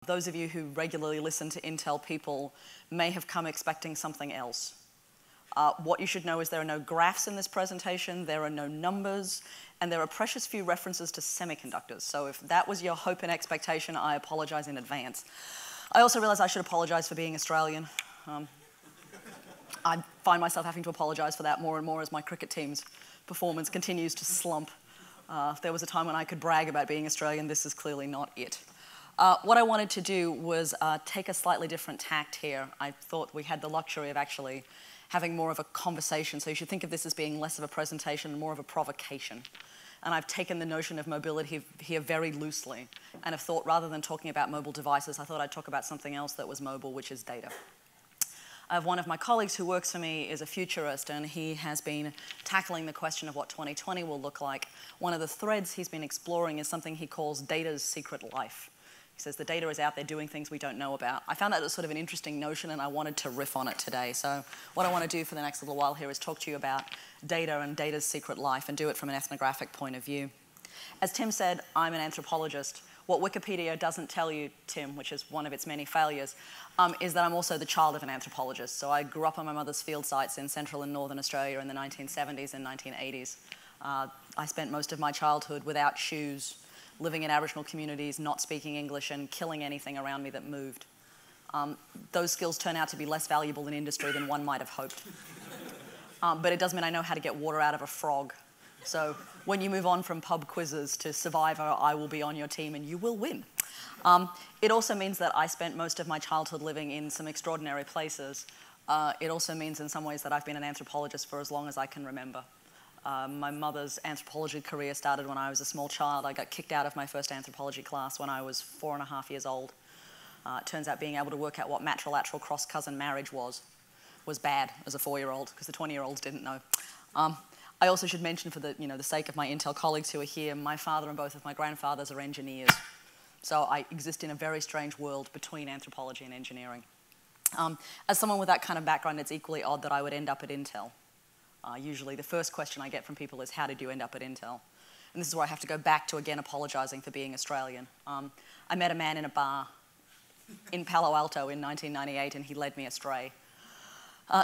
those of you who regularly listen to Intel people may have come expecting something else. What you should know is there are no graphs in this presentation, there are no numbers, and there are precious few references to semiconductors. So if that was your hope and expectation, I apologize in advance. I also realize I should apologize for being Australian. I find myself having to apologize for that more and more as my cricket team's performance continues to slump. If there was a time when I could brag about being Australian, this is clearly not it. What I wanted to do was take a slightly different tact here. I thought we had the luxury of actually having more of a conversation, so you should think of this as being less of a presentation and more of a provocation. And I've taken the notion of mobility here very loosely, and have thought rather than talking about mobile devices, I thought I'd talk about something else that was mobile, which is data. I have one of my colleagues who works for me is a futurist, and he has been tackling the question of what 2020 will look like. One of the threads he's been exploring is something he calls data's secret life. He says the data is out there doing things we don't know about. I found that as sort of an interesting notion, and I wanted to riff on it today. So what I want to do for the next little while here is talk to you about data and data's secret life, and do it from an ethnographic point of view. As Tim said, I'm an anthropologist. What Wikipedia doesn't tell you, Tim, which is one of its many failures, is that I'm also the child of an anthropologist. So I grew up on my mother's field sites in central and northern Australia in the 1970s and 1980s. I spent most of my childhood without shoes, living in Aboriginal communities, not speaking English, and killing anything around me that moved. Those skills turn out to be less valuable in industry than one might have hoped. But it does mean I know how to get water out of a frog. So when you move on from pub quizzes to Survivor, I will be on your team and you will win. It also means that I spent most of my childhood living in some extraordinary places. It also means in some ways that I've been an anthropologist for as long as I can remember. My mother's anthropology career started when I was a small child. I got kicked out of my first anthropology class when I was 4.5 years old. It turns out being able to work out what matrilateral cross-cousin marriage was bad as a 4-year-old, because the 20-year-olds didn't know. I also should mention, for the sake of my Intel colleagues who are here, my father and both of my grandfathers are engineers. So I exist in a very strange world between anthropology and engineering. As someone with that kind of background, it's equally odd that I would end up at Intel. Usually the first question I get from people is, how did you end up at Intel? And this is where I have to go back to, again, apologizing for being Australian. I met a man in a bar in Palo Alto in 1998, and he led me astray.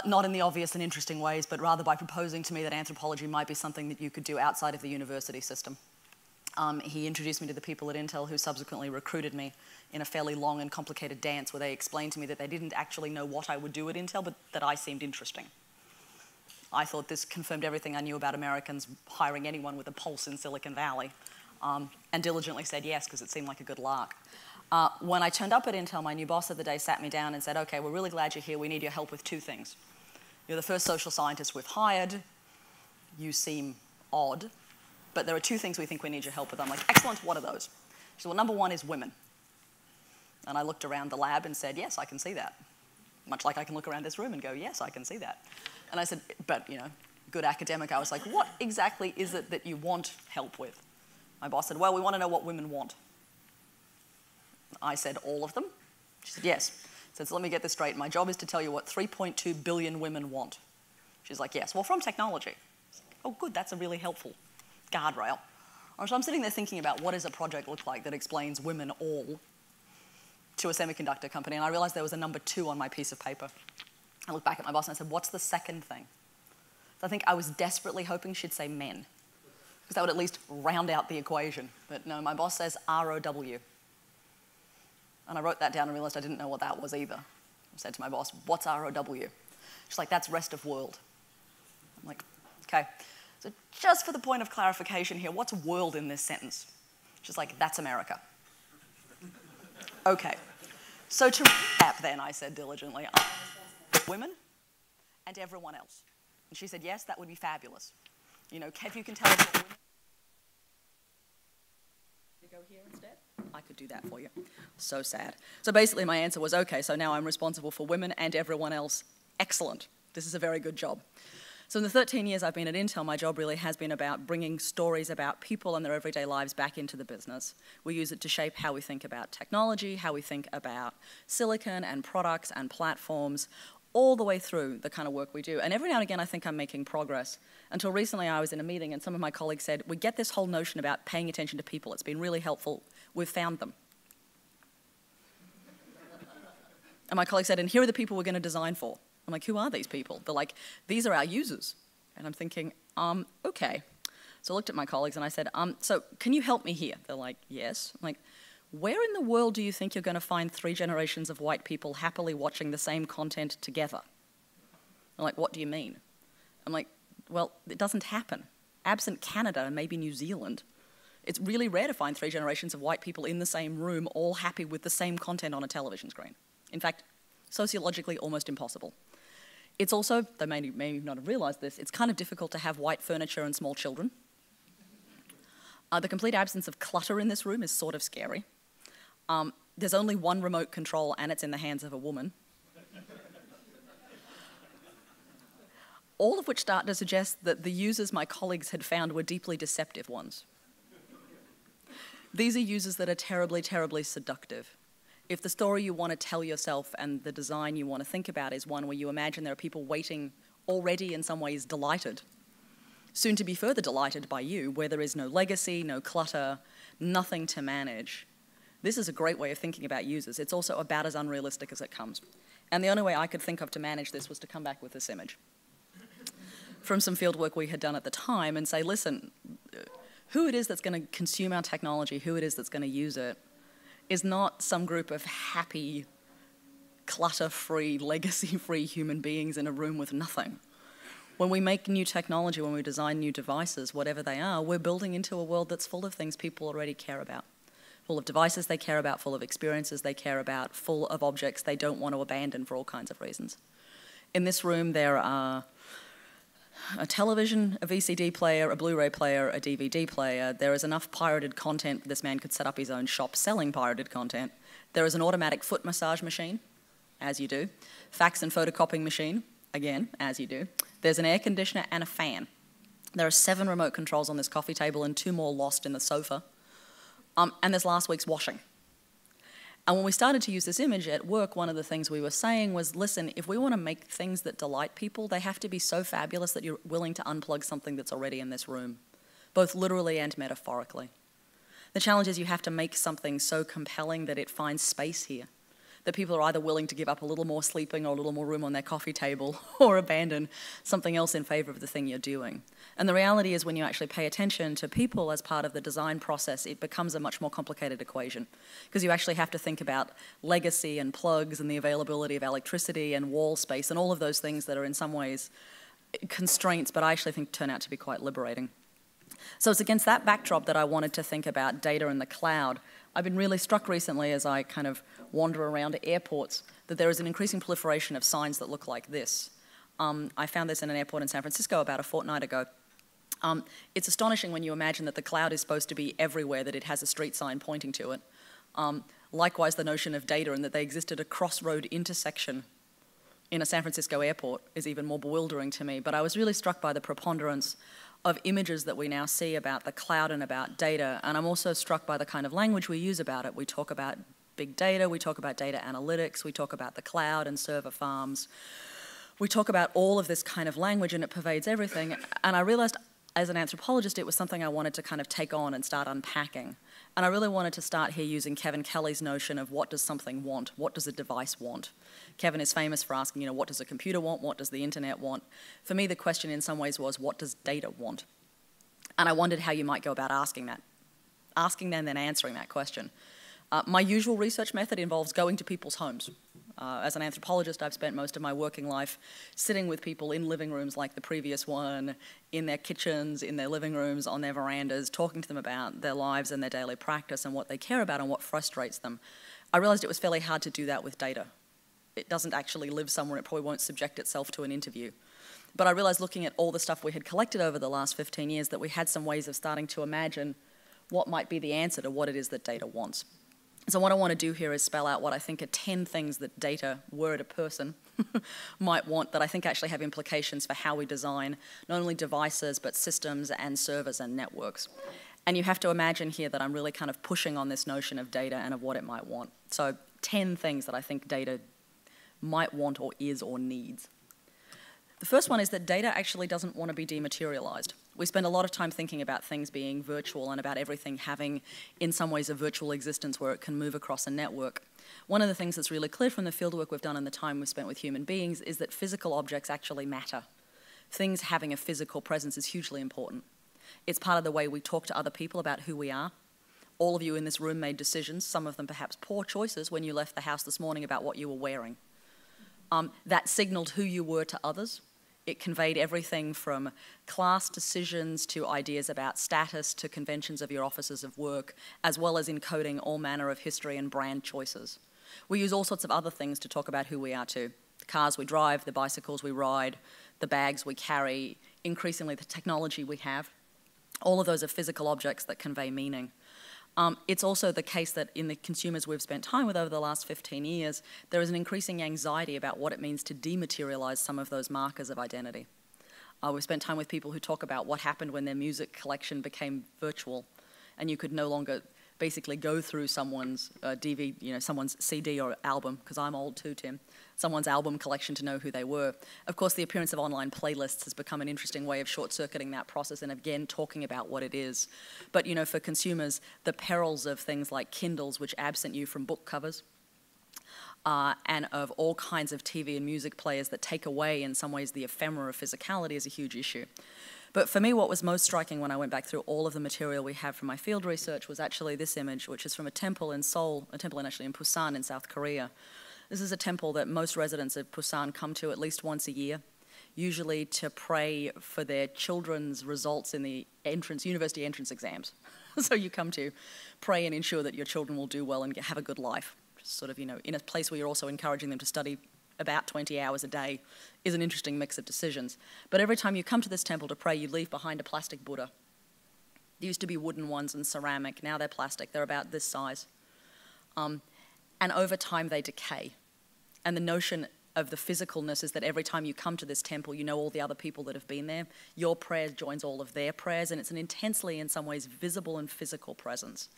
Not in the obvious and interesting ways, but rather by proposing to me that anthropology might be something that you could do outside of the university system. He introduced me to the people at Intel who subsequently recruited me in a fairly long and complicated dance where they explained to me that they didn't actually know what I would do at Intel, but that I seemed interesting. I thought this confirmed everything I knew about Americans hiring anyone with a pulse in Silicon Valley, and diligently said yes because it seemed like a good lark. When I turned up at Intel, my new boss of the day sat me down and said, okay, we're really glad you're here. We need your help with 2 things. You're the first social scientist we've hired. You seem odd. But there are 2 things we think we need your help with. I'm like, excellent, what are those? She said, well, number 1 is women. And I looked around the lab and said, yes, I can see that. Much like I can look around this room and go, yes, I can see that. And I said, but, good academic, I was like, what exactly is it that you want help with? My boss said, well, we want to know what women want. I said, all of them? She said, yes. I said, so let me get this straight. My job is to tell you what 3.2 billion women want. She's like, yes. Well, from technology. I said, oh, good. That's a really helpful guardrail. So I'm sitting there thinking about what does a project look like that explains women all to a semiconductor company, and I realized there was a number 2 on my piece of paper. I looked back at my boss and I said, what's the second thing? So I think I was desperately hoping she'd say men, because that would at least round out the equation. But no, my boss says ROW. And I wrote that down and realized I didn't know what that was either. I said to my boss, what's ROW? She's like, that's rest of world. I'm like, okay. So just for the point of clarification here, what's world in this sentence? She's like, that's America. Okay. So to recap then, I said diligently, I'm responsible for women and everyone else. And she said, yes, that would be fabulous. If you can tell us what women... To go here instead? I could do that for you. So sad. So basically my answer was, okay, so now I'm responsible for women and everyone else. Excellent. This is a very good job. So in the 13 years I've been at Intel, my job really has been about bringing stories about people and their everyday lives back into the business. We use it to shape how we think about technology, how we think about silicon and products and platforms, all the way through the kind of work we do. And every now and again, I think I'm making progress. Until recently, I was in a meeting and some of my colleagues said, we get this whole notion about paying attention to people. It's been really helpful. We've found them. And my colleague said, and here are the people we're going to design for. I'm like, who are these people? They're like, these are our users. And I'm thinking, okay. So I looked at my colleagues and I said, so can you help me here? They're like, yes. I'm like, where in the world do you think you're going to find 3 generations of white people happily watching the same content together? I'm like, what do you mean? I'm like, well, it doesn't happen. Absent Canada and maybe New Zealand, it's really rare to find 3 generations of white people in the same room, all happy with the same content on a television screen. In fact, sociologically almost impossible. It's also, they may not have realized this, it's kind of difficult to have white furniture and small children. The complete absence of clutter in this room is sort of scary. There's only one remote control and it's in the hands of a woman. All of which start to suggest that the users my colleagues had found were deeply deceptive ones. These are users that are terribly, terribly seductive. If the story you want to tell yourself and the design you want to think about is one where you imagine there are people waiting already in some ways delighted, soon to be further delighted by you, where there is no legacy, no clutter, nothing to manage, this is a great way of thinking about users. It's also about as unrealistic as it comes. And the only way I could think of to manage this was to come back with this image from some field work we had done at the time and say, listen, who it is that's going to consume our technology, who it is that's going to use it, is not some group of happy, clutter-free, legacy-free human beings in a room with nothing. When we make new technology, when we design new devices, whatever they are, we're building into a world that's full of things people already care about. Full of devices they care about, full of experiences they care about, full of objects they don't want to abandon for all kinds of reasons. In this room, there are a television, a VCD player, a Blu-ray player, a DVD player. There is enough pirated content that this man could set up his own shop selling pirated content. There is an automatic foot massage machine, as you do. Fax and photocopying machine, again, as you do. There's an air conditioner and a fan. There are 7 remote controls on this coffee table and 2 more lost in the sofa. And there's last week's washing. And when we started to use this image at work, one of the things we were saying was, listen, if we want to make things that delight people, they have to be so fabulous that you're willing to unplug something that's already in this room, both literally and metaphorically. The challenge is you have to make something so compelling that it finds space here, that people are either willing to give up a little more sleeping or a little more room on their coffee table or abandon something else in favor of the thing you're doing. And the reality is when you actually pay attention to people as part of the design process, it becomes a much more complicated equation because you actually have to think about legacy and plugs and the availability of electricity and wall space and all of those things that are in some ways constraints, but I actually think turn out to be quite liberating. So it's against that backdrop that I wanted to think about data in the cloud. I've been really struck recently as I kind of wander around airports that there is an increasing proliferation of signs that look like this. I found this in an airport in San Francisco about a fortnight ago. It's astonishing when you imagine that the cloud is supposed to be everywhere, that it has a street sign pointing to it. Likewise, the notion of data and that they exist at a crossroad intersection in a San Francisco airport is even more bewildering to me. But I was really struck by the preponderance of images that we now see about the cloud and about data, and I'm also struck by the kind of language we use about it. We talk about big data, we talk about data analytics, we talk about the cloud and server farms. We talk about all of this kind of language and it pervades everything, and I realized as an anthropologist it was something I wanted to kind of take on and start unpacking. And I really wanted to start here using Kevin Kelly's notion of what does something want, what does a device want? Kevin is famous for asking, you know, what does a computer want, what does the internet want? For me, the question in some ways was, what does data want? And I wondered how you might go about asking that. Asking and then answering that question. My usual research method involves going to people's homes. As an anthropologist, I've spent most of my working life sitting with people in living rooms like the previous one, in their kitchens, in their living rooms, on their verandas, talking to them about their lives and their daily practice and what they care about and what frustrates them. I realized it was fairly hard to do that with data. It doesn't actually live somewhere, it probably won't subject itself to an interview. But I realized looking at all the stuff we had collected over the last 15 years that we had some ways of starting to imagine what might be the answer to what it is that data wants. So what I want to do here is spell out what I think are 10 things that data, were it a person, might want that I think actually have implications for how we design not only devices but systems and servers and networks. And you have to imagine here that I'm really kind of pushing on this notion of data and of what it might want. So 10 things that I think data might want or is or needs. The first one is that data actually doesn't want to be dematerialized. We spend a lot of time thinking about things being virtual and about everything having, in some ways, a virtual existence where it can move across a network. One of the things that's really clear from the fieldwork we've done and the time we've spent with human beings is that physical objects actually matter. Things having a physical presence is hugely important. It's part of the way we talk to other people about who we are. All of you in this room made decisions, some of them perhaps poor choices, when you left the house this morning about what you were wearing. That signaled who you were to others. It conveyed everything from class decisions to ideas about status to conventions of your offices of work, as well as encoding all manner of history and brand choices. We use all sorts of other things to talk about who we are too. The cars we drive, the bicycles we ride, the bags we carry, increasingly the technology we have. All of those are physical objects that convey meaning. It's also the case that in the consumers we've spent time with over the last 15 years, there is an increasing anxiety about what it means to dematerialize some of those markers of identity. We've spent time with people who talk about what happened when their music collection became virtual, and you could no longer basically go through someone's someone's CD or album, because I'm old too, Tim, someone's album collection to know who they were. Of course, the appearance of online playlists has become an interesting way of short-circuiting that process and, again, talking about what it is. But, for consumers, the perils of things like Kindles, which absent you from book covers, and of all kinds of TV and music players that take away, in some ways, the ephemera of physicality is a huge issue. But for me, what was most striking when I went back through all of the material we have from my field research was actually this image, which is from a temple in Seoul, actually in Busan in South Korea. This is a temple that most residents of Busan come to at least once a year, usually to pray for their children's results in the university entrance exams. So you come to pray and ensure that your children will do well and have a good life. Sort of, in a place where you're also encouraging them to study about 20 hours a day is an interesting mix of decisions. But every time you come to this temple to pray, you leave behind a plastic Buddha. There used to be wooden ones and ceramic. Now they're plastic. They're about this size. And over time, they decay. And the notion of the physicalness is that every time you come to this temple, you know all the other people that have been there. Your prayer joins all of their prayers, and it's an intensely, in some ways, visible and physical presence.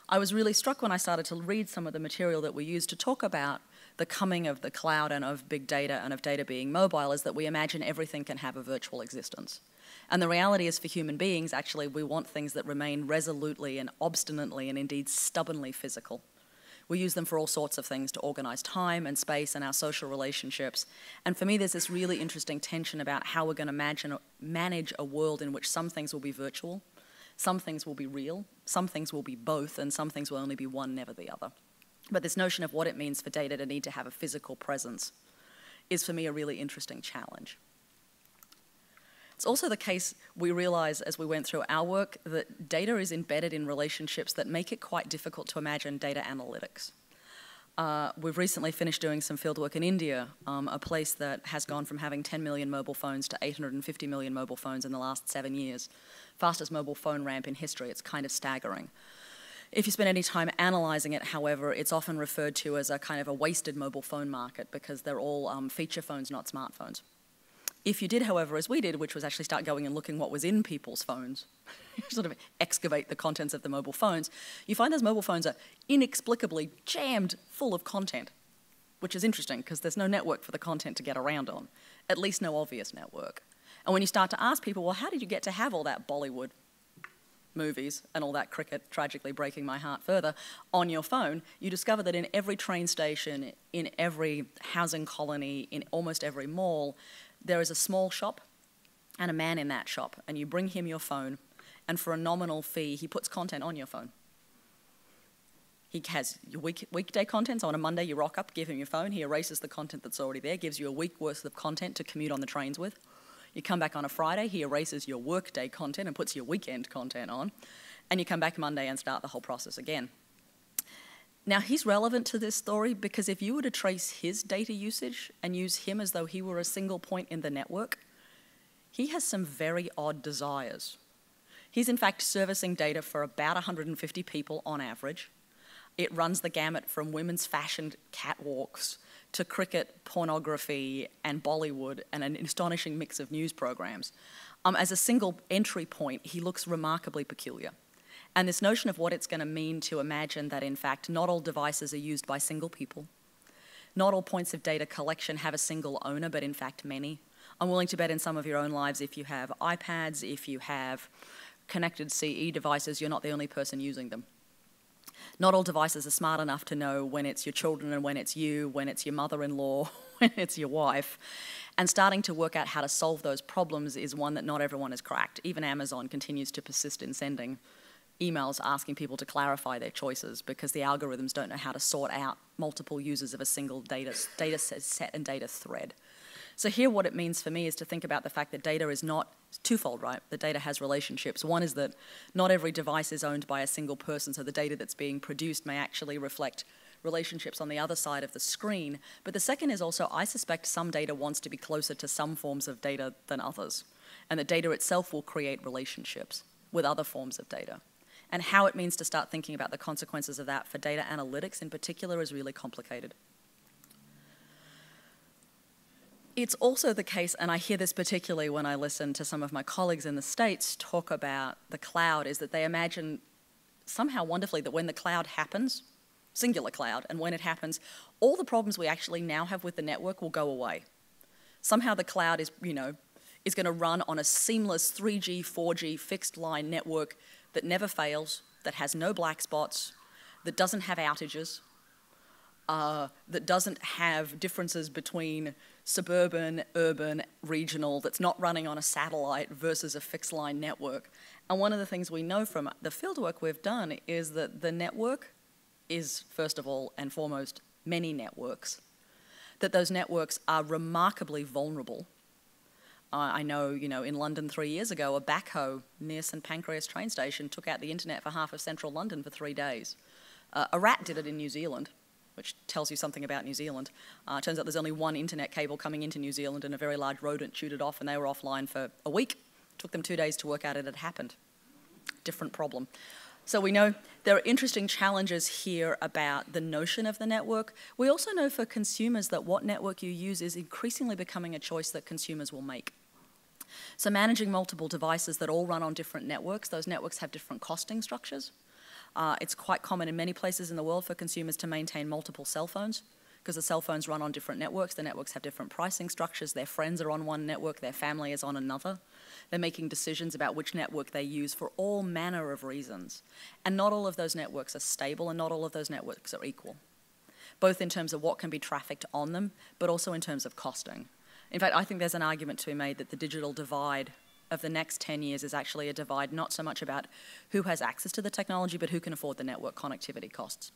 I was really struck when I started to read some of the material that we use to talk about the coming of the cloud and of big data and of data being mobile, is that we imagine everything can have a virtual existence. And the reality is, for human beings, actually, we want things that remain resolutely and obstinately and indeed stubbornly physical. We use them for all sorts of things, to organize time and space and our social relationships. And for me, there's this really interesting tension about how we're going to manage a world in which some things will be virtual, some things will be real, some things will be both, and some things will only be one, never the other. But this notion of what it means for data to need to have a physical presence is, for me, a really interesting challenge. It's also the case, we realize as we went through our work, that data is embedded in relationships that make it quite difficult to imagine data analytics. We've recently finished doing some fieldwork in India, a place that has gone from having 10 million mobile phones to 850 million mobile phones in the last 7 years. Fastest mobile phone ramp in history. It's kind of staggering. If you spend any time analysing it, however, it's often referred to as a kind of a wasted mobile phone market because they're all feature phones, not smartphones. If you did, however, as we did, which was actually start going and looking what was in people's phones, sort of excavate the contents of the mobile phones, you find those mobile phones are inexplicably jammed full of content, which is interesting because there's no network for the content to get around on, at least no obvious network. And when you start to ask people, well, how did you get to have all that Bollywood movies and all that cricket, tragically breaking my heart further, on your phone, you discover that in every train station, in every housing colony, in almost every mall, there is a small shop and a man in that shop, and you bring him your phone, and for a nominal fee, he puts content on your phone. He has your weekday content, so on a Monday you rock up, give him your phone, he erases the content that's already there, gives you a week worth of content to commute on the trains with. You come back on a Friday, he erases your workday content and puts your weekend content on, and you come back Monday and start the whole process again. Now, he's relevant to this story because if you were to trace his data usage and use him as though he were a single point in the network, he has some very odd desires. He's in fact servicing data for about 150 people on average. It runs the gamut from women's fashioned catwalks to cricket, pornography, and Bollywood, and an astonishing mix of news programs. As a single entry point, he looks remarkably peculiar. And this notion of what it's going to mean to imagine that, in fact, not all devices are used by single people, not all points of data collection have a single owner, but in fact many. I'm willing to bet in some of your own lives, if you have iPads, if you have connected CE devices, you're not the only person using them. Not all devices are smart enough to know when it's your children and when it's you, when it's your mother-in-law, when it's your wife. And starting to work out how to solve those problems is one that not everyone has cracked. Even Amazon continues to persist in sending emails asking people to clarify their choices because the algorithms don't know how to sort out multiple users of a single data set and data thread. So here what it means for me is to think about the fact that data is not twofold, right? The data has relationships. One is that not every device is owned by a single person, so the data that's being produced may actually reflect relationships on the other side of the screen. But the second is also, I suspect some data wants to be closer to some forms of data than others, and that data itself will create relationships with other forms of data. And how it means to start thinking about the consequences of that for data analytics in particular is really complicated. It's also the case, and I hear this particularly when I listen to some of my colleagues in the States talk about the cloud, is that they imagine somehow wonderfully that when the cloud happens, singular cloud, and when it happens, all the problems we actually now have with the network will go away. Somehow the cloud is, is going to run on a seamless 3G, 4G fixed line network that never fails, that has no black spots, that doesn't have outages, that doesn't have differences between suburban, urban, regional, that's not running on a satellite versus a fixed line network. And one of the things we know from the fieldwork we've done is that the network is, first of all and foremost, many networks. That those networks are remarkably vulnerable. I know, in London 3 years ago, a backhoe near St Pancras train station took out the internet for half of central London for 3 days. A rat did it in New Zealand, which tells you something about New Zealand. Turns out there's only one internet cable coming into New Zealand, and a very large rodent chewed it off, and they were offline for a week. Took them 2 days to work out it had happened. Different problem. So we know there are interesting challenges here about the notion of the network. We also know for consumers that what network you use is increasingly becoming a choice that consumers will make. So managing multiple devices that all run on different networks, those networks have different costing structures. It's quite common in many places in the world for consumers to maintain multiple cell phones because the cell phones run on different networks. The networks have different pricing structures. Their friends are on one network. Their family is on another. They're making decisions about which network they use for all manner of reasons. And not all of those networks are stable, and not all of those networks are equal, both in terms of what can be trafficked on them, but also in terms of costing. In fact, I think there's an argument to be made that the digital divide of the next 10 years is actually a divide not so much about who has access to the technology, but who can afford the network connectivity costs.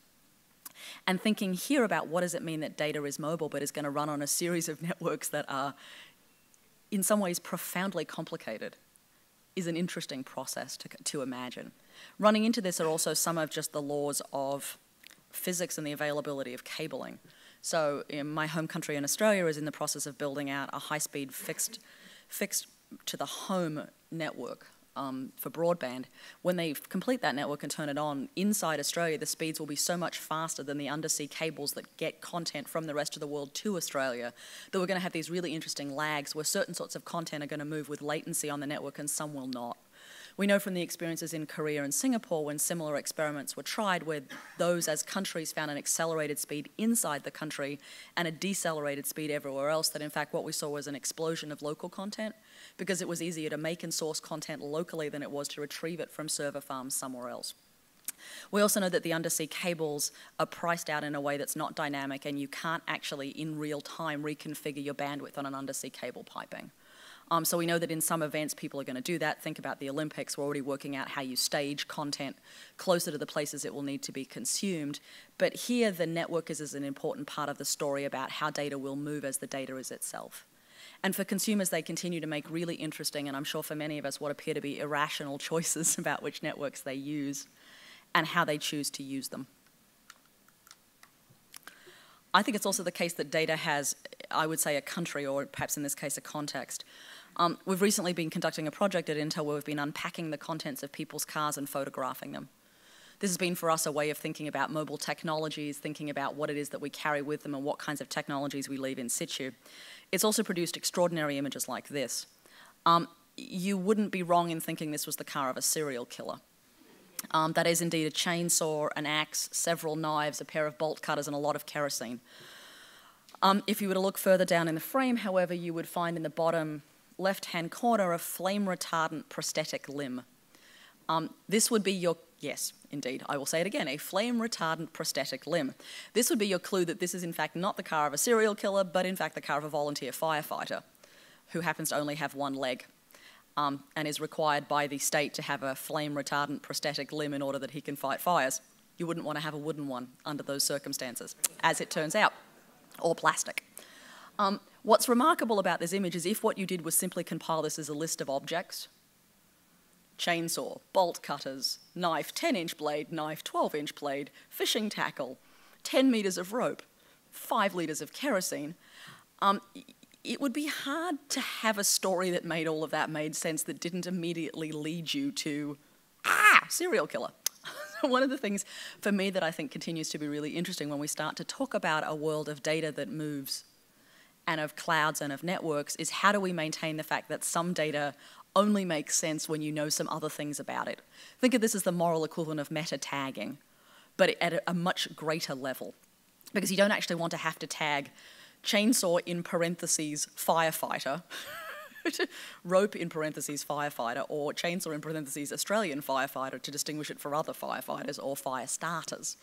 And thinking here about what does it mean that data is mobile but is going to run on a series of networks that are in some ways profoundly complicated is an interesting process to imagine. Running into this are also some of just the laws of physics and the availability of cabling. So in my home country in Australia is in the process of building out a high-speed fixed to the home network for broadband. When they complete that network and turn it on, inside Australia, the speeds will be so much faster than the undersea cables that get content from the rest of the world to Australia that we're going to have these really interesting lags where certain sorts of content are going to move with latency on the network and some will not. We know from the experiences in Korea and Singapore when similar experiments were tried where those as countries found an accelerated speed inside the country and a decelerated speed everywhere else, that in fact what we saw was an explosion of local content because it was easier to make and source content locally than it was to retrieve it from server farms somewhere else. We also know that the undersea cables are priced out in a way that's not dynamic, and you can't actually in real time reconfigure your bandwidth on an undersea cable piping. So we know that in some events people are going to do that. Think about the Olympics. We're already working out how you stage content closer to the places it will need to be consumed. But here the network is an important part of the story about how data will move as the data is itself. And for consumers, they continue to make really interesting, and I'm sure for many of us, what appear to be irrational choices about which networks they use and how they choose to use them. I think it's also the case that data has, I would say, a country, or perhaps in this case, a context. We've recently been conducting a project at Intel where we've been unpacking the contents of people's cars and photographing them. This has been for us a way of thinking about mobile technologies, thinking about what it is that we carry with them and what kinds of technologies we leave in situ. It's also produced extraordinary images like this. You wouldn't be wrong in thinking this was the car of a serial killer. That is indeed a chainsaw, an axe, several knives, a pair of bolt cutters, and a lot of kerosene. If you were to look further down in the frame, however, you would find in the bottom left-hand corner a flame-retardant prosthetic limb. This would be your, yes, indeed, I will say it again, a flame-retardant prosthetic limb. This would be your clue that this is in fact not the car of a serial killer, but in fact the car of a volunteer firefighter who happens to only have one leg and is required by the state to have a flame-retardant prosthetic limb in order that he can fight fires. You wouldn't want to have a wooden one under those circumstances, as it turns out, or plastic. What's remarkable about this image is if what you did was simply compile this as a list of objects, chainsaw, bolt cutters, knife, 10-inch blade, knife, 12-inch blade, fishing tackle, 10 meters of rope, 5 liters of kerosene, it would be hard to have a story that made all of that made sense that didn't immediately lead you to, serial killer. One of the things for me that I think continues to be really interesting when we start to talk about a world of data that moves and of clouds and of networks is how do we maintain the fact that some data only makes sense when you know some other things about it. Think of this as the moral equivalent of meta tagging, but at a much greater level. Because you don't actually want to have to tag chainsaw in parentheses firefighter, rope in parentheses firefighter, or chainsaw in parentheses Australian firefighter to distinguish it for other firefighters or fire starters.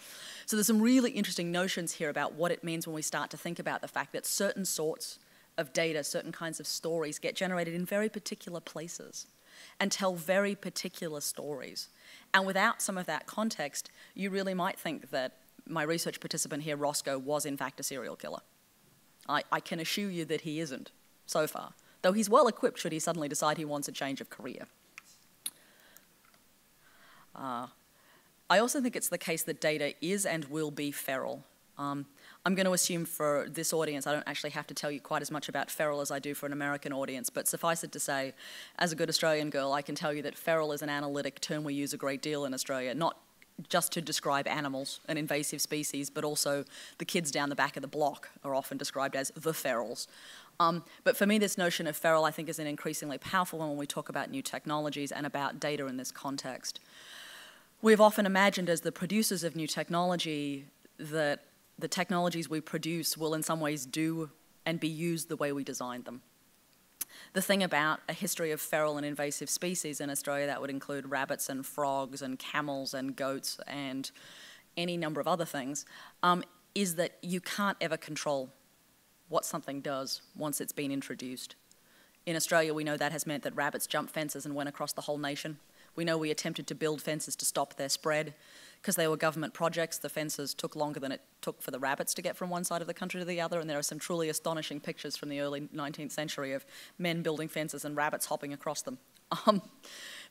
So there's some really interesting notions here about what it means when we start to think about the fact that certain sorts of data, certain kinds of stories get generated in very particular places and tell very particular stories. And without some of that context, you really might think that my research participant here, Roscoe, was in fact a serial killer. I can assure you that he isn't so far, though he's well equipped should he suddenly decide he wants a change of career. I also think it's the case that data is and will be feral. I'm going to assume for this audience I don't actually have to tell you quite as much about feral as I do for an American audience, but suffice it to say, as a good Australian girl, I can tell you that feral is an analytic term we use a great deal in Australia, not just to describe animals and invasive species, but also the kids down the back of the block are often described as the ferals. But for me, this notion of feral, I think, is an increasingly powerful one when we talk about new technologies and about data in this context. We've often imagined as the producers of new technology that the technologies we produce will in some ways do and be used the way we designed them. The thing about a history of feral and invasive species in Australia, that would include rabbits and frogs and camels and goats and any number of other things, is that you can't ever control what something does once it's been introduced. In Australia, we know that has meant that rabbits jumped fences and went across the whole nation. We know we attempted to build fences to stop their spread. Because they were government projects, the fences took longer than it took for the rabbits to get from one side of the country to the other, and there are some truly astonishing pictures from the early 19th century of men building fences and rabbits hopping across them.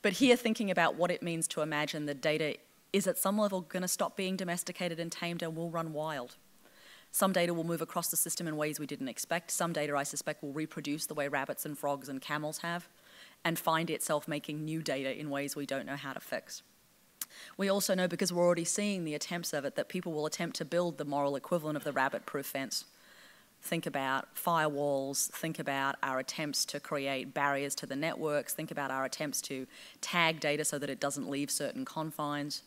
But here, thinking about what it means to imagine that data is at some level going to stop being domesticated and tamed and will run wild. Some data will move across the system in ways we didn't expect. Some data, I suspect, will reproduce the way rabbits and frogs and camels have and find itself making new data in ways we don't know how to fix. We also know, because we're already seeing the attempts of it, that people will attempt to build the moral equivalent of the rabbit-proof fence. Think about firewalls, think about our attempts to create barriers to the networks, think about our attempts to tag data so that it doesn't leave certain confines.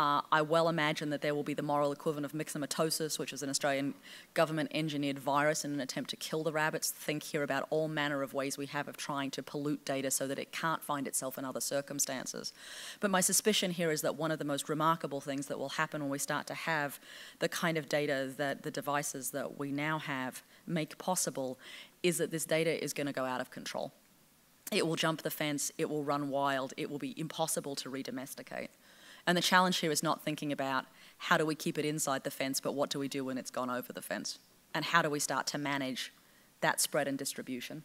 I well imagine that there will be the moral equivalent of myxomatosis, which is an Australian government-engineered virus in an attempt to kill the rabbits. Think here about all manner of ways we have of trying to pollute data so that it can't find itself in other circumstances. But my suspicion here is that one of the most remarkable things that will happen when we start to have the kind of data that the devices that we now have make possible is that this data is going to go out of control. It will jump the fence, it will run wild, it will be impossible to re-domesticate. And the challenge here is not thinking about how do we keep it inside the fence, but what do we do when it's gone over the fence? And how do we start to manage that spread and distribution?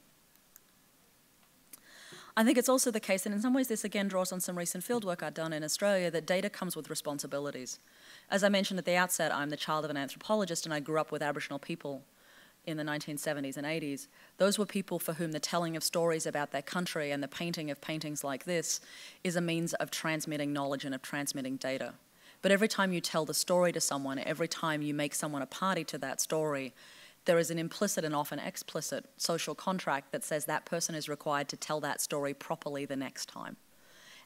I think it's also the case, and in some ways this again draws on some recent fieldwork I've done in Australia, that data comes with responsibilities. As I mentioned at the outset, I'm the child of an anthropologist and I grew up with Aboriginal people in the 1970s and 80s. Those were people for whom the telling of stories about their country and the painting of paintings like this is a means of transmitting knowledge and of transmitting data. But every time you tell the story to someone, every time you make someone a party to that story, there is an implicit and often explicit social contract that says that person is required to tell that story properly the next time.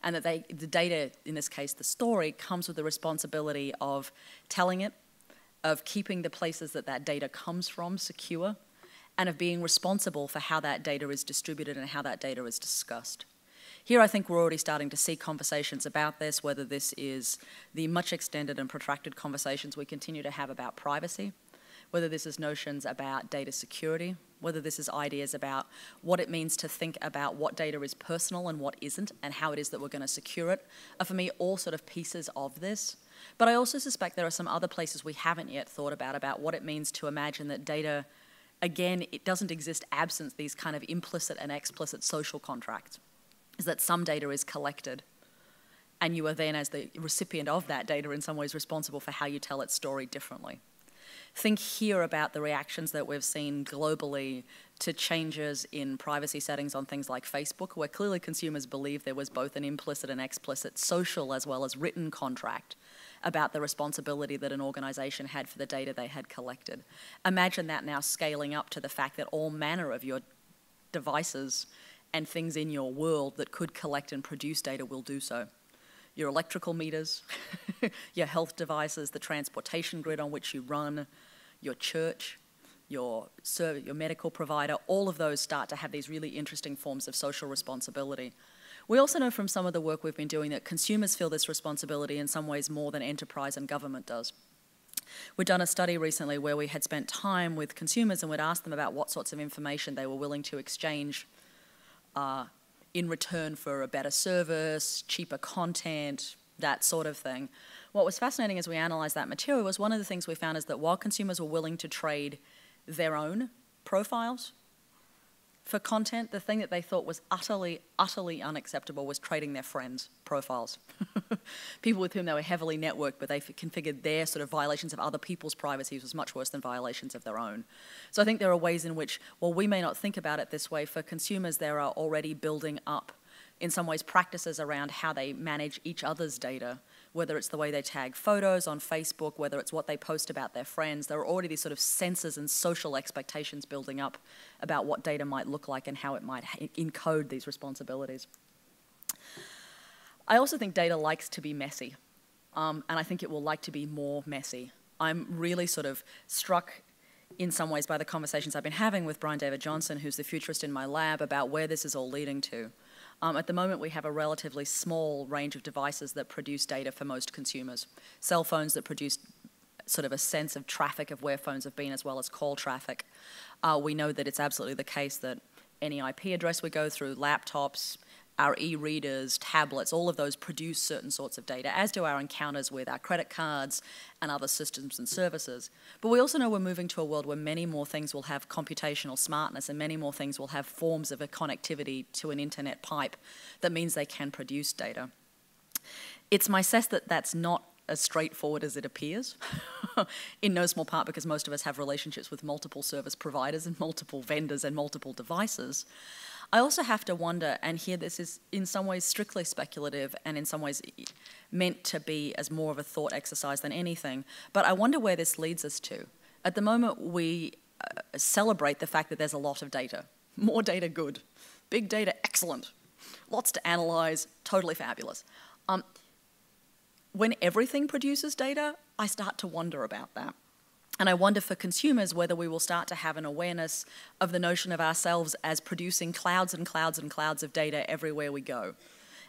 And that the data, in this case the story, comes with the responsibility of telling it, of keeping the places that that data comes from secure, and of being responsible for how that data is distributed and how that data is discussed. Here I think we're already starting to see conversations about this, whether this is the much extended and protracted conversations we continue to have about privacy, whether this is notions about data security, whether this is ideas about what it means to think about what data is personal and what isn't, and how it is that we're going to secure it, are for me all sort of pieces of this. But I also suspect there are some other places we haven't yet thought about what it means to imagine that data, again, it doesn't exist absent these kind of implicit and explicit social contracts, is that some data is collected, and you are then, as the recipient of that data, in some ways responsible for how you tell its story differently. Think here about the reactions that we've seen globally to changes in privacy settings on things like Facebook, where clearly consumers believe there was both an implicit and explicit social as well as written contract about the responsibility that an organization had for the data they had collected. Imagine that now scaling up to the fact that all manner of your devices and things in your world that could collect and produce data will do so. Your electrical meters, your health devices, the transportation grid on which you run, your church, your medical provider, all of those start to have these really interesting forms of social responsibility. We also know from some of the work we've been doing that consumers feel this responsibility in some ways more than enterprise and government does. We'd done a study recently where we had spent time with consumers and we'd asked them about what sorts of information they were willing to exchange in return for a better service, cheaper content, that sort of thing. What was fascinating as we analysed that material was one of the things we found is that while consumers were willing to trade their own profiles for content, the thing that they thought was utterly, utterly unacceptable was trading their friends' profiles. People with whom they were heavily networked, but they configured their sort of violations of other people's privacies was much worse than violations of their own. So I think there are ways in which, while we may not think about it this way, for consumers there are already building up, in some ways, practices around how they manage each other's data, whether it's the way they tag photos on Facebook, whether it's what they post about their friends. There are already these sort of senses and social expectations building up about what data might look like and how it might encode these responsibilities. I also think data likes to be messy, and I think it will like to be more messy. I'm really sort of struck in some ways by the conversations I've been having with Brian David Johnson, who's the futurist in my lab, about where this is all leading to. At the moment, we have a relatively small range of devices that produce data for most consumers. Cell phones that produce sort of a sense of traffic of where phones have been as well as call traffic. We know that it's absolutely the case that any IP address we go through, laptops, our e-readers, tablets, all of those produce certain sorts of data, as do our encounters with our credit cards and other systems and services. But we also know we're moving to a world where many more things will have computational smartness and many more things will have forms of a connectivity to an internet pipe that means they can produce data. It's my sense that that's not as straightforward as it appears, in no small part because most of us have relationships with multiple service providers and multiple vendors and multiple devices. I also have to wonder, and here this is in some ways strictly speculative and in some ways meant to be as more of a thought exercise than anything, but I wonder where this leads us to. At the moment, we celebrate the fact that there's a lot of data. More data, good. Big data, excellent. Lots to analyze, totally fabulous. When everything produces data, I start to wonder about that. And I wonder for consumers whether we will start to have an awareness of the notion of ourselves as producing clouds and clouds and clouds of data everywhere we go.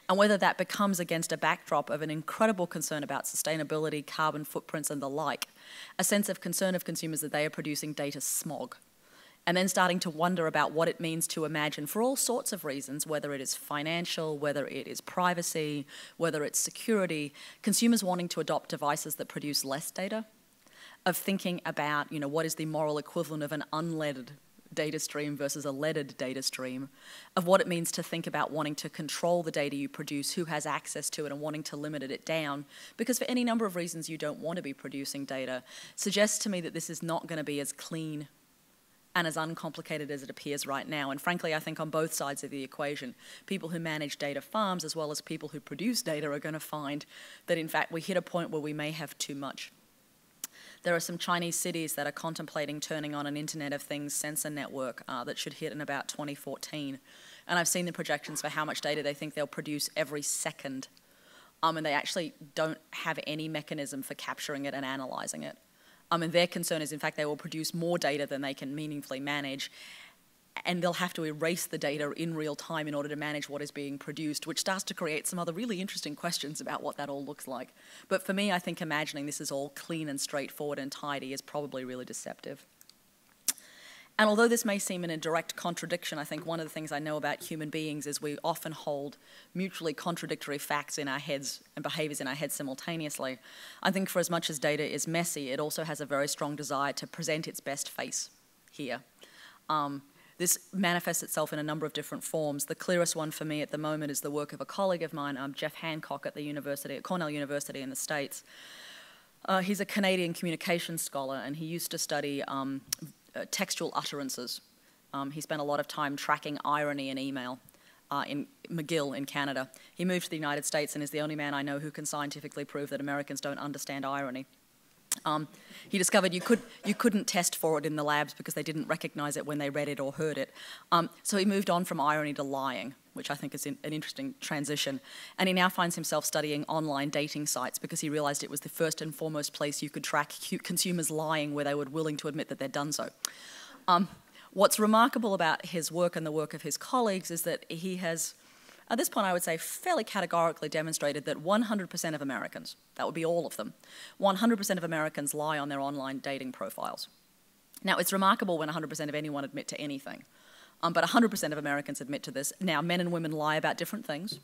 And whether that becomes against a backdrop of an incredible concern about sustainability, carbon footprints and the like, a sense of concern of consumers that they are producing data smog. And then starting to wonder about what it means to imagine, for all sorts of reasons, whether it is financial, whether it is privacy, whether it's security, consumers wanting to adopt devices that produce less data, of thinking about, what is the moral equivalent of an unleaded data stream versus a leaded data stream, of what it means to think about wanting to control the data you produce, who has access to it, and wanting to limit it down, because for any number of reasons you don't want to be producing data, suggests to me that this is not going to be as clean and as uncomplicated as it appears right now. And frankly, I think on both sides of the equation, people who manage data farms as well as people who produce data are going to find that, in fact, we hit a point where we may have too much. There are some Chinese cities that are contemplating turning on an Internet of Things sensor network that should hit in about 2014. And I've seen the projections for how much data they think they'll produce every second. And they actually don't have any mechanism for capturing it and analysing it. And their concern is, in fact, they will produce more data than they can meaningfully manage, and they'll have to erase the data in real time in order to manage what is being produced, which starts to create some other really interesting questions about what that all looks like. But for me, I think imagining this is all clean and straightforward and tidy is probably really deceptive. And although this may seem in a direct contradiction, I think one of the things I know about human beings is we often hold mutually contradictory facts in our heads and behaviors in our heads simultaneously. I think for as much as data is messy, it also has a very strong desire to present its best face here. This manifests itself in a number of different forms. The clearest one for me at the moment is the work of a colleague of mine, Jeff Hancock at Cornell University in the States. He's a Canadian communications scholar, and he used to study textual utterances. He spent a lot of time tracking irony in email in McGill in Canada. He moved to the United States and is the only man I know who can scientifically prove that Americans don't understand irony. He discovered you couldn't test for it in the labs because they didn't recognize it when they read it or heard it. So he moved on from irony to lying, which I think is an interesting transition. And he now finds himself studying online dating sites because he realized it was the first and foremost place you could track consumers lying where they were willing to admit that they'd done so. What's remarkable about his work and the work of his colleagues is that he has, at this point I would say, fairly categorically demonstrated that 100% of Americans, that would be all of them, 100% of Americans lie on their online dating profiles. Now, it's remarkable when 100% of anyone admit to anything, but 100% of Americans admit to this. Now, men and women lie about different things.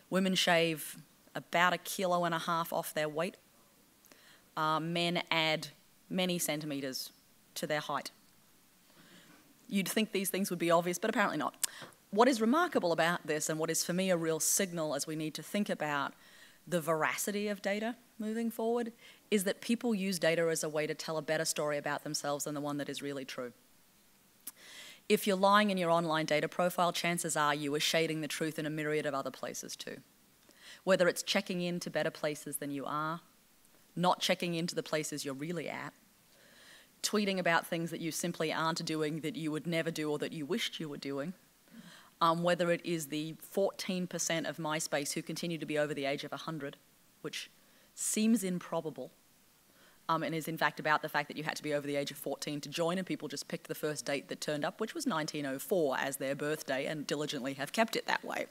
Women shave about 1.5 kilos off their weight. Men add many centimetres to their height. You'd think these things would be obvious, but apparently not. What is remarkable about this, and what is for me a real signal as we need to think about the veracity of data moving forward, is that people use data as a way to tell a better story about themselves than the one that is really true. If you're lying in your online data profile, chances are you are shading the truth in a myriad of other places too. Whether it's checking into better places than you are, not checking into the places you're really at, tweeting about things that you simply aren't doing that you would never do or that you wished you were doing, whether it is the 14% of MySpace who continue to be over the age of 100, which seems improbable, and is in fact about the fact that you had to be over the age of 14 to join, and people just picked the first date that turned up, which was 1904, as their birthday, and diligently have kept it that way.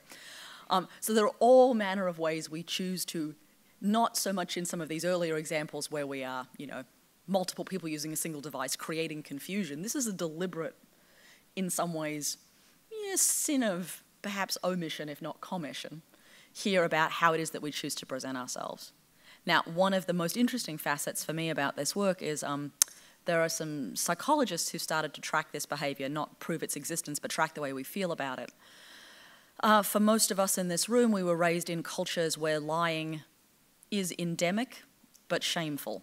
So there are all manner of ways we choose to, not so much in some of these earlier examples where we are, multiple people using a single device creating confusion. This is a deliberate, in some ways, sin of perhaps omission, if not commission, here about how it is that we choose to present ourselves. Now, one of the most interesting facets for me about this work is there are some psychologists who started to track this behavior, not prove its existence, but track the way we feel about it. For most of us in this room, we were raised in cultures where lying is endemic but shameful.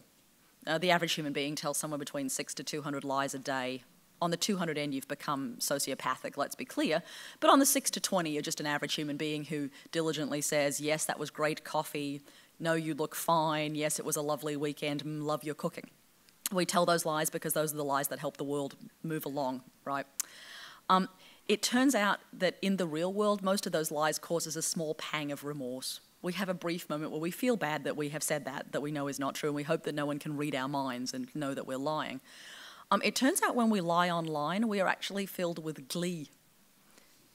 The average human being tells somewhere between 6 to 200 lies a day. On the 200 end, you've become sociopathic, let's be clear. But on the 6 to 20, you're just an average human being who diligently says, yes, that was great coffee. No, you look fine. Yes, it was a lovely weekend. Love your cooking. We tell those lies because those are the lies that help the world move along, right? It turns out that in the real world, most of those lies causes a small pang of remorse. We have a brief moment where we feel bad that we have said that we know is not true, and we hope that no one can read our minds and know that we're lying. It turns out when we lie online, we are actually filled with glee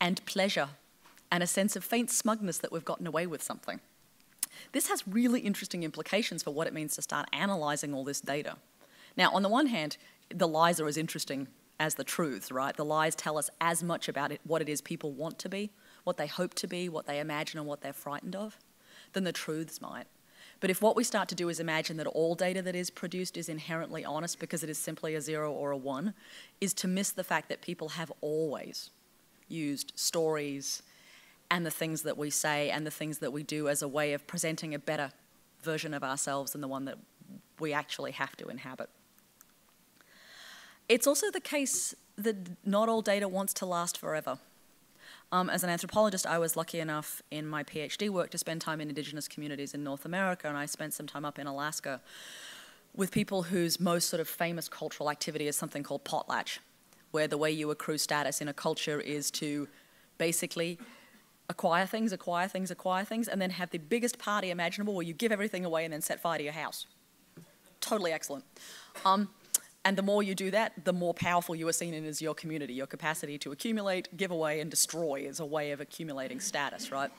and pleasure and a sense of faint smugness that we've gotten away with something. This has really interesting implications for what it means to start analysing all this data. Now, on the one hand, the lies are as interesting as the truths, right? The lies tell us as much about what it is people want to be, what they hope to be, what they imagine and what they're frightened of, than the truths might. But if what we start to do is imagine that all data that is produced is inherently honest because it is simply a 0 or a 1, is to miss the fact that people have always used stories and the things that we say and the things that we do as a way of presenting a better version of ourselves than the one that we actually have to inhabit. It's also the case that not all data wants to last forever. As an anthropologist, I was lucky enough in my PhD work to spend time in indigenous communities in North America, and I spent some time up in Alaska with people whose most sort of famous cultural activity is something called potlatch, where the way you accrue status in a culture is to basically acquire things, and then have the biggest party imaginable where you give everything away and then set fire to your house. totally excellent. And the more you do that, the more powerful you are seen in as your community. Your capacity to accumulate, give away, and destroy is a way of accumulating status, right?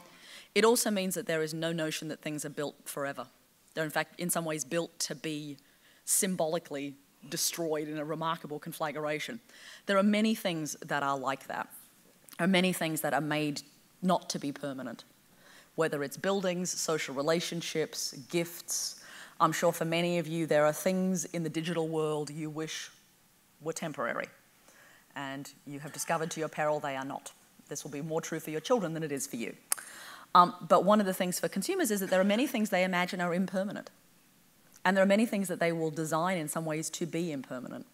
It also means that there is no notion that things are built forever. They're in fact, in some ways, built to be symbolically destroyed in a remarkable conflagration. There are many things that are like that. There are many things that are made not to be permanent, whether it's buildings, social relationships, gifts. I'm sure for many of you, there are things in the digital world you wish were temporary, and you have discovered to your peril they are not. This will be more true for your children than it is for you. But one of the things for consumers is that there are many things they imagine are impermanent, and there are many things that they will design in some ways to be impermanent.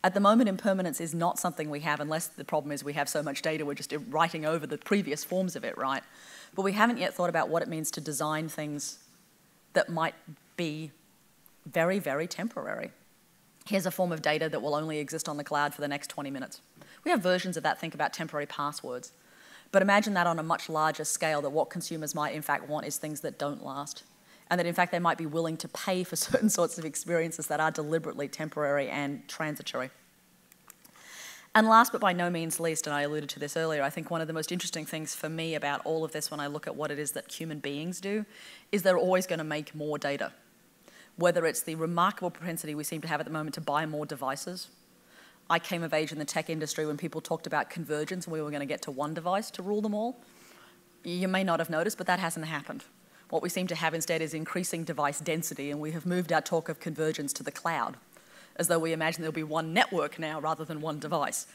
At the moment, impermanence is not something we have, unless the problem is we have so much data, we're just writing over the previous forms of it, right? But we haven't yet thought about what it means to design things that might be very, very temporary. Here's a form of data that will only exist on the cloud for the next 20 minutes. We have versions of that, think about temporary passwords. But imagine that on a much larger scale, that what consumers might in fact want is things that don't last. And that in fact they might be willing to pay for certain sorts of experiences that are deliberately temporary and transitory. And last but by no means least, and I alluded to this earlier, I think one of the most interesting things for me about all of this when I look at what it is that human beings do is they're always going to make more data. Whether it's the remarkable propensity we seem to have at the moment to buy more devices. I came of age in the tech industry when people talked about convergence and we were going to get to one device to rule them all. You may not have noticed, but that hasn't happened. What we seem to have instead is increasing device density, and we have moved our talk of convergence to the cloud, as though we imagine there'll be one network now rather than one device.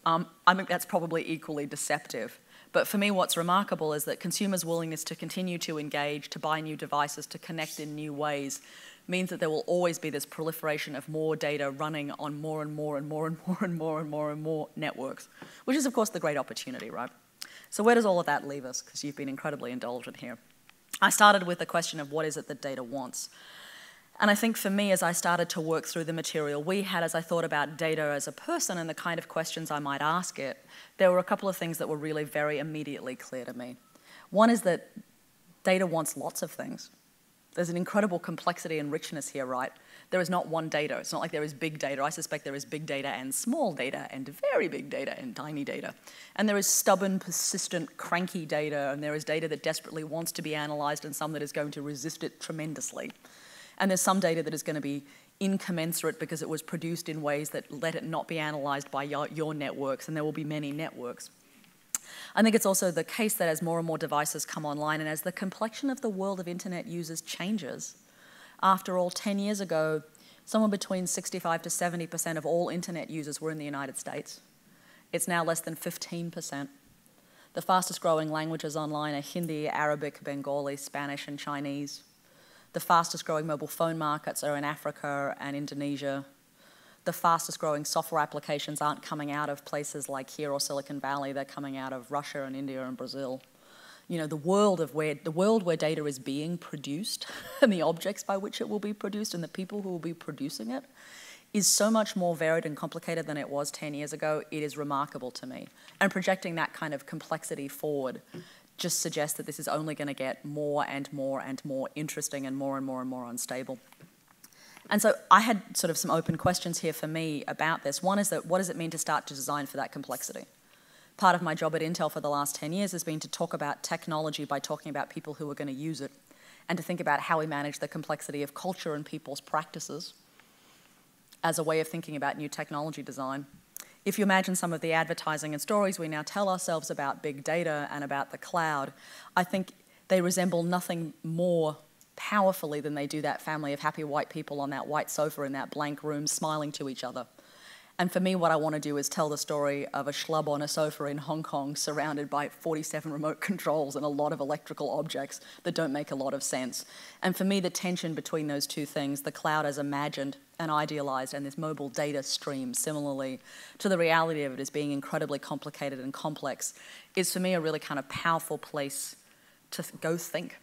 I think that's probably equally deceptive. But for me, what's remarkable is that consumers' willingness to continue to engage, to buy new devices, to connect in new ways, means that there will always be this proliferation of more data running on more and more and more and more and more and more and more networks, which is, of course, the great opportunity, right? So where does all of that leave us? Because you've been incredibly indulgent here. I started with the question of what is it that data wants. And I think for me, as I started to work through the material we had, as I thought about data as a person and the kind of questions I might ask it, there were a couple of things that were really very immediately clear to me. One is that data wants lots of things. There's an incredible complexity and richness here, right? There is not one data. It's not like there is big data. I suspect there is big data and small data and very big data and tiny data. And there is stubborn, persistent, cranky data, and there is data that desperately wants to be analyzed and some that is going to resist it tremendously. And there's some data that is going to be incommensurate because it was produced in ways that let it not be analyzed by your networks, and there will be many networks. I think it's also the case that as more and more devices come online and as the complexion of the world of internet users changes, after all, 10 years ago, somewhere between 65 to 70% of all internet users were in the United States. It's now less than 15%. The fastest growing languages online are Hindi, Arabic, Bengali, Spanish, and Chinese. The fastest growing mobile phone markets are in Africa and Indonesia. The fastest growing software applications aren't coming out of places like here or Silicon Valley, they're coming out of Russia and India and Brazil. You know, the world where data is being produced and the objects by which it will be produced and the people who will be producing it is so much more varied and complicated than it was 10 years ago. It is remarkable to me. And projecting that kind of complexity forward just suggests that this is only going to get more and more and more interesting and more and more and more unstable. And so I had sort of some open questions here for me about this. One is that what does it mean to start to design for that complexity? Part of my job at Intel for the last 10 years has been to talk about technology by talking about people who are going to use it and to think about how we manage the complexity of culture and people's practices as a way of thinking about new technology design. If you imagine some of the advertising and stories we now tell ourselves about big data and about the cloud, I think they resemble nothing more powerfully than they do that family of happy white people on that white sofa in that blank room smiling to each other. And for me, what I want to do is tell the story of a schlub on a sofa in Hong Kong surrounded by 47 remote controls and a lot of electrical objects that don't make a lot of sense. And for me, the tension between those two things, the cloud as imagined and idealized and this mobile data stream similarly to the reality of it as being incredibly complicated and complex, is for me a really kind of powerful place to go think.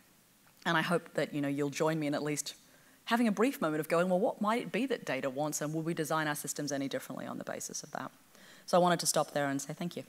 And I hope that you'll join me in at least having a brief moment of going, well, what might it be that data wants, and will we design our systems any differently on the basis of that? So I wanted to stop there and say thank you.